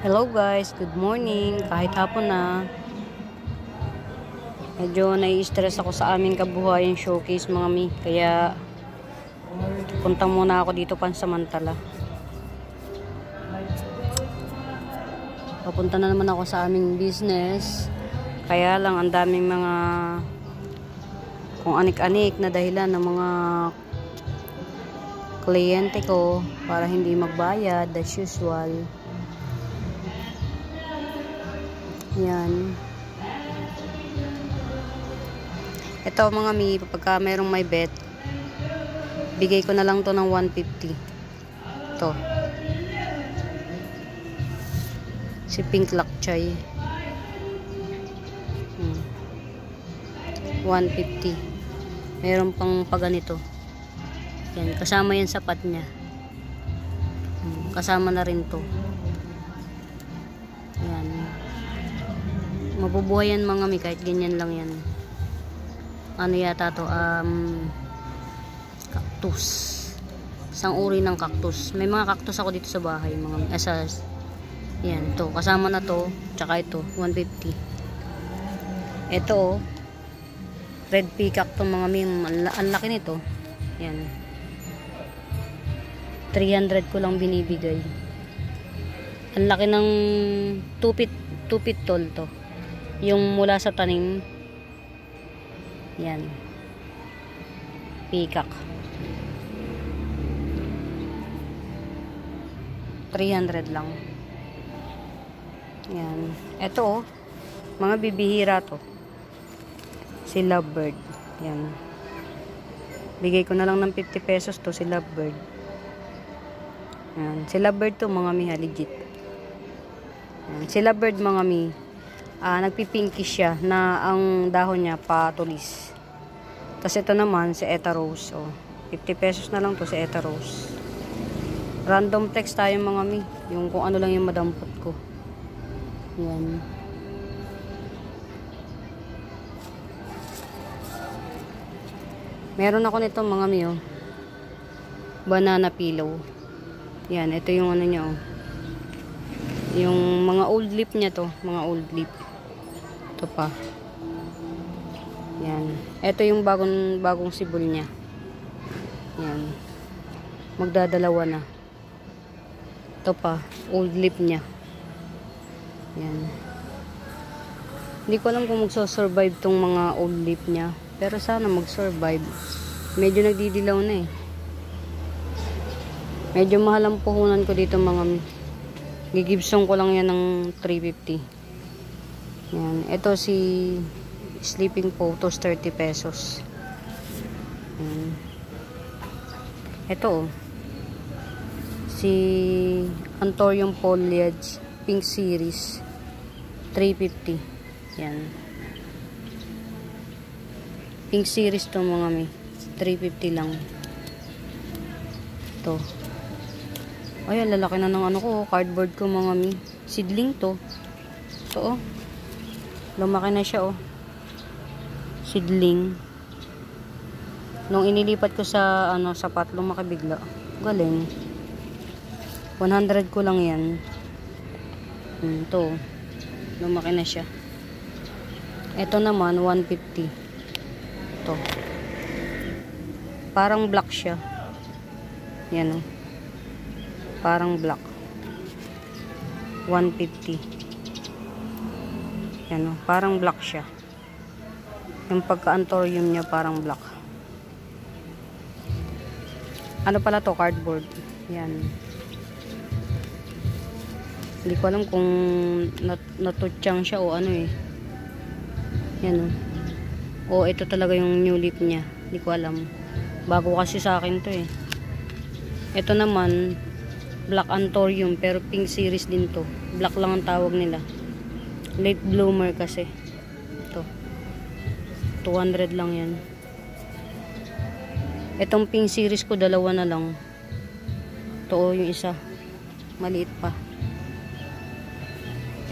Hello guys, good morning. Kahit hapon na. Medyo nai-stress ako sa aming kabuhayan showcase mga mi. Kaya punta muna ako dito pansamantala. Papunta na naman ako sa aming business. Kaya lang ang daming mga kung anik-anik na dahilan ng mga kliyente ko para hindi magbayad as usual. Yan. Ito mga mi, pagka mayroong may bet, bigay ko na lang to ng 150. Ito. Si Pink Lakchay. 150. Meron pang paganito. Yan, kasama yan sapat niya. Kasama na rin to. Yan. Mabubuhay yan mga mi, kahit ganyan lang yan. Ano yata to? Cactus. Isang uri ng cactus. May mga cactus ako dito sa bahay mga mi. Yan, to. Kasama na to. Tsaka ito, 150. Ito, red peacock to mga mi. Ang laki nito. Yan. 300 ko lang binibigay. Ang laki ng 2 feet tall to. Yung mula sa tanim. Yan. Peacock. 300 lang. Yan. Ito mga bibihira to. Si Lovebird. Yan. Bigay ko na lang ng 50 pesos to si Lovebird. Yan. Si Lovebird to mga mi, legit. Yan. Si Lovebird mga mi, nagpipinkish siya na ang dahon niya patulis. Tapos ito naman si Eta Rose. 50 pesos na lang to si Eta Rose. Random text tayo mga mi. Yung kung ano lang yung madampot ko. Yan. Meron ako nito mga mi. Banana pillow. Yan. Ito yung ano niya. Yung mga old leaf niya to. Mga old leaf. Ito pa. Yan. Ito yung bagong sibol niya. Yan. Magdadalawa na. Ito pa. Old leaf niya. Yan. Hindi ko alam kung magso-survive tong mga old leaf niya. Pero sana mag-survive. Medyo nagdidilaw na eh. Medyo mahal ang puhunan ko dito mga gigibsong ko lang yan ng 350. Yan. Ito si Sleeping Photos 30 pesos. Yan. Ito si Anthurium Foliage Pink Series 350. Yan. Pink Series to mga mi. 350 lang. Ito. Ay, lalaki na ng ano ko, cardboard ko mga mi. Seedling to. Ito lumaki na siya Seedling. Nung inilipat ko sa sapat, lumaki bigla. Galing. 100 ko lang yan. Ito. Lumaki na siya. Ito naman 150. Ito. Parang black siya. Yan parang black. 150. Yan parang black siya. Yung pagka-anthurium niya parang black. Ano pala to? Cardboard. Yan. Hindi ko alam kung natutyang siya o ano eh. Yan o ito talaga yung new leaf niya. Hindi ko alam. Bago kasi sa akin to eh. Ito naman black anthurium pero pink series din to. Black lang ang tawag nila. Late bloomer kasi. Ito. 200 lang yan. Itong pink series ko dalawa na lang. Ito yung isa. Maliit pa.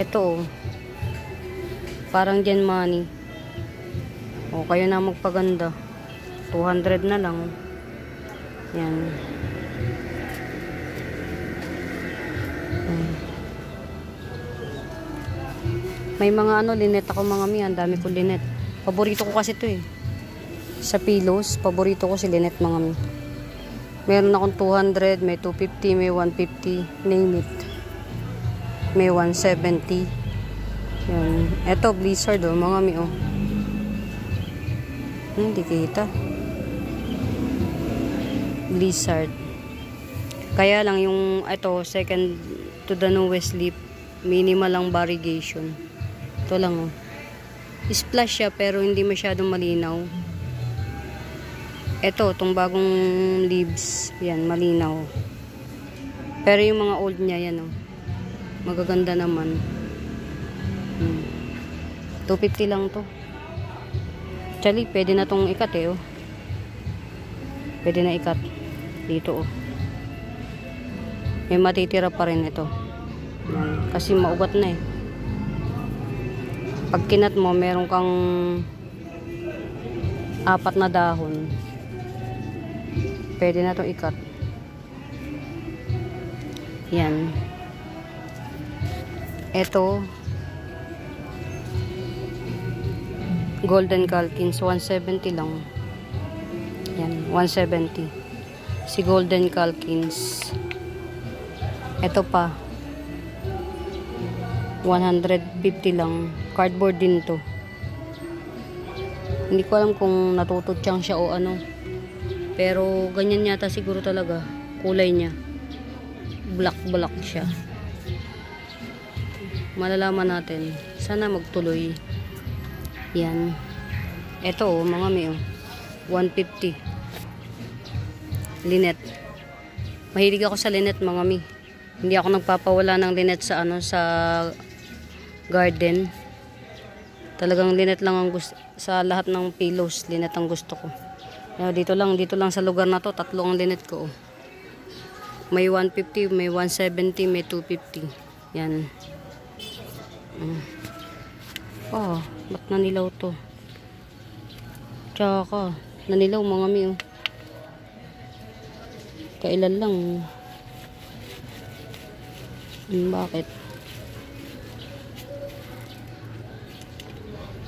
Ito parang Gen Money. Kayo na magpaganda. 200 na lang. Yan. May mga ano, linet ako mga mi. Ang dami ko linet. Paborito ko kasi to eh. Sa pillows, paborito ko si linet mga mi. Meron akong 200, may 250, may 150, name it. May 170. Yan. Eto, Blizzard oh, mga mi oh. Hindi kita. Blizzard. Kaya lang yung ito, second to the newest leaf, minimal lang variegation. Ito lang oh. Splash siya pero hindi masyadong malinaw. Ito, itong bagong leaves, yan, malinaw. Pero yung mga old niya, yan oh. Magaganda naman. 250 lang to. Actually, pwede na tong ikat eh oh. Pwede na ikat. Dito oh. May matitira pa rin ito. Yan. Kasi maugat na eh. Pag kinat mo, meron kang 4 na dahon. Pwede na itong ikat. Yan. Ito. Golden Calkins. 170 lang. Yan. 170. Si Golden Calkins. Ito pa. 150 lang. Cardboard din to. Hindi ko alam kung natututyang siya o ano. Pero ganyan yata siguro talaga kulay niya. Black siya. Malalaman natin. Sana magtuloy. Yan. Ito oh, mga mi oh. 150. Linet. Mahilig ako sa linet mga mi. Hindi ako nagpapawala ng linet sa ano sa garden. Talagang linet lang ang gusto sa lahat ng pillows, linet ang gusto ko. Dito lang sa lugar na to, 3 ang linet ko. Oh. May 150, may 170, may 250. Yan. Oh, ba't nanilaw to? Tsaka, nanilaw mga mi. Oh. Kailan lang. Bakit?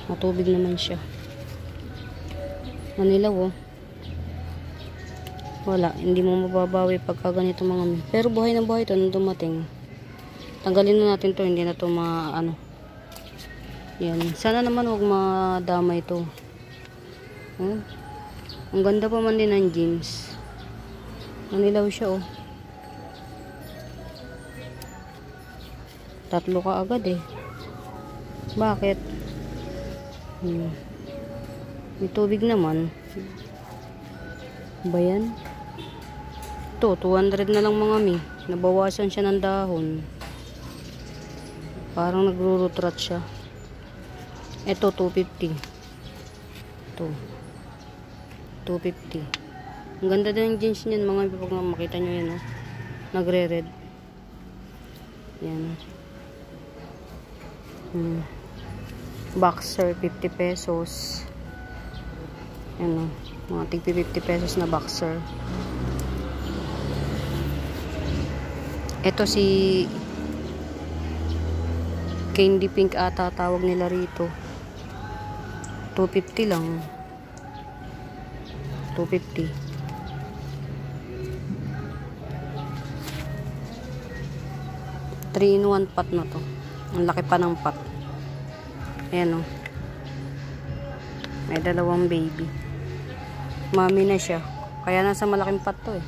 Matubig naman siya. Nanilaw oh. Wala, hindi mo mababawi pagka ganito mga mi. Pero buhay na buhay ito nung dumating. Tanggalin na natin to, hindi na to ano. Yan. Sana naman huwag madamay ito. Oh. Ang ganda pa man din ng jeans. Nanilaw siya oh. 3 ka agad eh. Bakit? May tubig naman. Ba yan? Ito, 200 na lang mga mi. Nabawasan siya ng dahon. Parang nagro-root rot siya. Ito, 250. Ito. 250. Ang ganda din ng jeans niyan mga mi. Pag makita nyo yan, oh. Nagre-red. Yan. Boxer, 50 pesos. Yan, oh. Mga tig 50 pesos na boxer. Ito si Candy Pink ata tawag nila rito. 250 lang. 250. Three in one pot na to. Ang laki pa ng pot. Ayan o. May 2 baby. Mami na siya. Kaya nasa malaking pot to eh.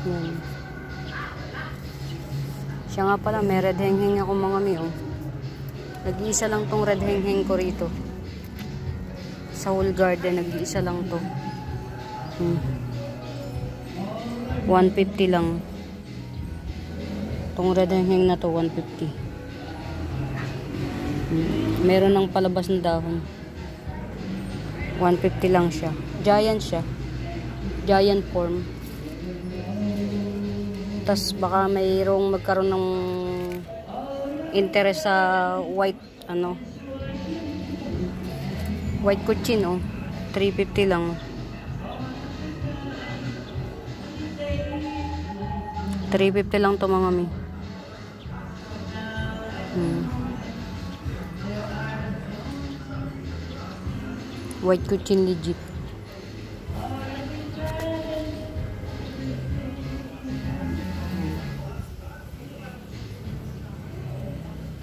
Ayan. Siya nga pala, may red heng-heng ako mga mi oh. Nag-iisa lang tong red heng-heng ko rito. Sa whole garden, nag-iisa lang to. 150 lang. Tong red heng-heng na to, 150. Meron ng palabas na dahon. 150 lang siya. Giant siya. Giant form. Tas baka mayroong magkaroon ng interest sa white ano, white kuchin oh. 350 lang. 350 lang to mga mi. White Kuchin legit.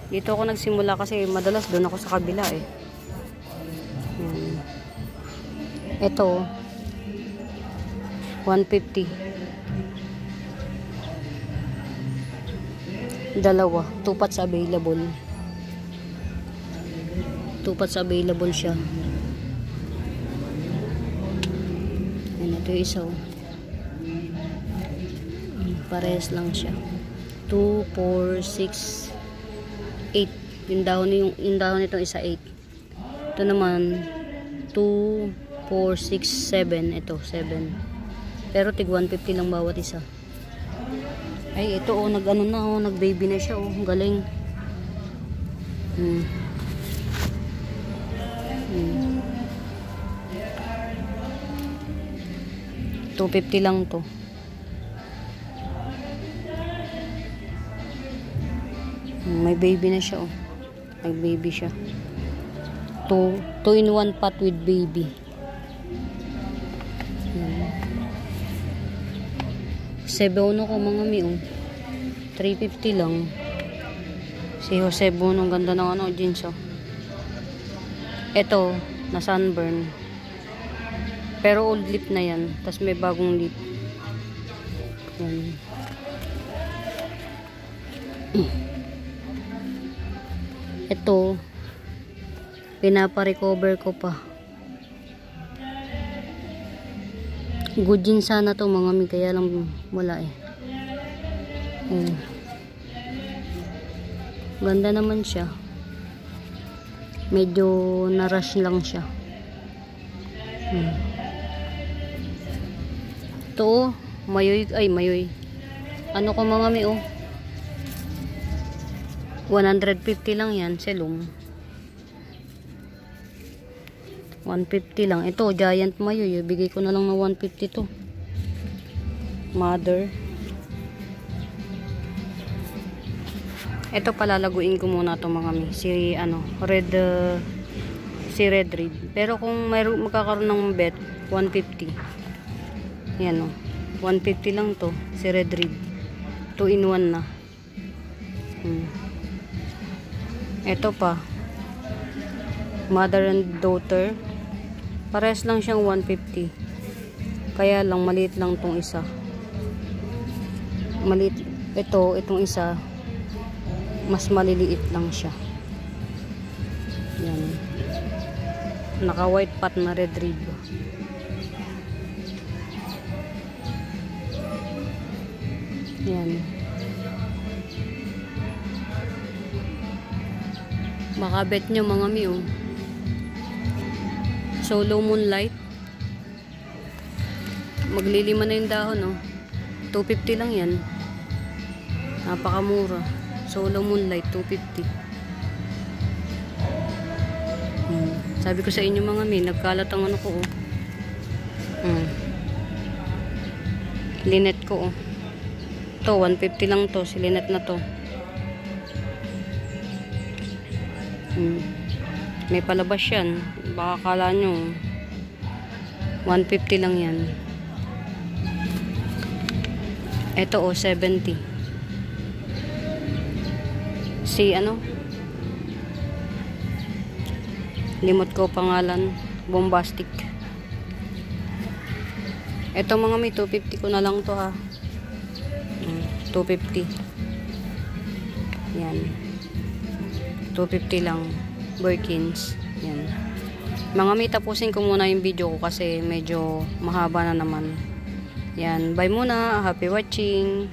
Dito ako nagsimula kasi madalas doon ako sa kabila eh. Ito 150. Dalawa, 2 pots available. 2 pots available siya. Yan, ito yung isa. Parehas lang siya. 2, 4, 6, 8. Yung dahon nitong isa 8. Ito naman 2, 4, 6, 7. Ito 7. Pero tig 150 lang bawat isa. Ay, ito oh, nag-ano na oh, nag-baby na siya oh, galing. 250 lang to. May baby na siya oh. Nag-baby siya. 2 in 1 pot with baby. Sebono ko mga mi oh. 350 lang. Si Jose Bono, ang ganda ng ano, jeans oh. Ito, na sunburn. Pero old lip na yan. Tapos may bagong lip. Yan. Ito, pinapa-recover ko pa. Good jeans sana to mga mi, kaya lang wala eh. Ganda naman siya. Medyo na-rush lang siya. Ito, mayoy. Ano ko mga mi oh. 150 lang yan, selong. 150 lang. Ito, giant mayoy. Bigay ko na lang ng 150 to. Mother. Ito palalaguin ko muna to mga mi. Si ano, red Red. Pero kung mayroon magkakaroon ng bet, 150. Yan oh. 150 lang to. Si Red. 2 in 1 na. Ito pa. Mother and daughter. Parehas lang siyang 150. Kaya lang maliit lang tong isa. Maliit. Itong isa mas maliliit lang siya. Yan. Naka white pot na Red. Yan. Makabet nyo mga mi oh. Solo Moonlight. Maglilima na yung dahon oh. 250 lang yan. Napakamura. Solo Moonlight 250. Sabi ko sa inyo mga mi, nagkalat ang ano ko oh. Linet ko oh. Ito 150 lang to, si linet na to. May palabas yan. Baka kala nyo 150 lang yan. Ito oh 70. Si ano, limot ko pangalan, Bombastic. Ito mga may 250 ko na lang to ha. 250. Yan. 250 lang. Birkins. Yan. Mga may, tapusin ko muna yung video ko kasi medyo mahaba na naman. Yan. Bye muna. Happy watching.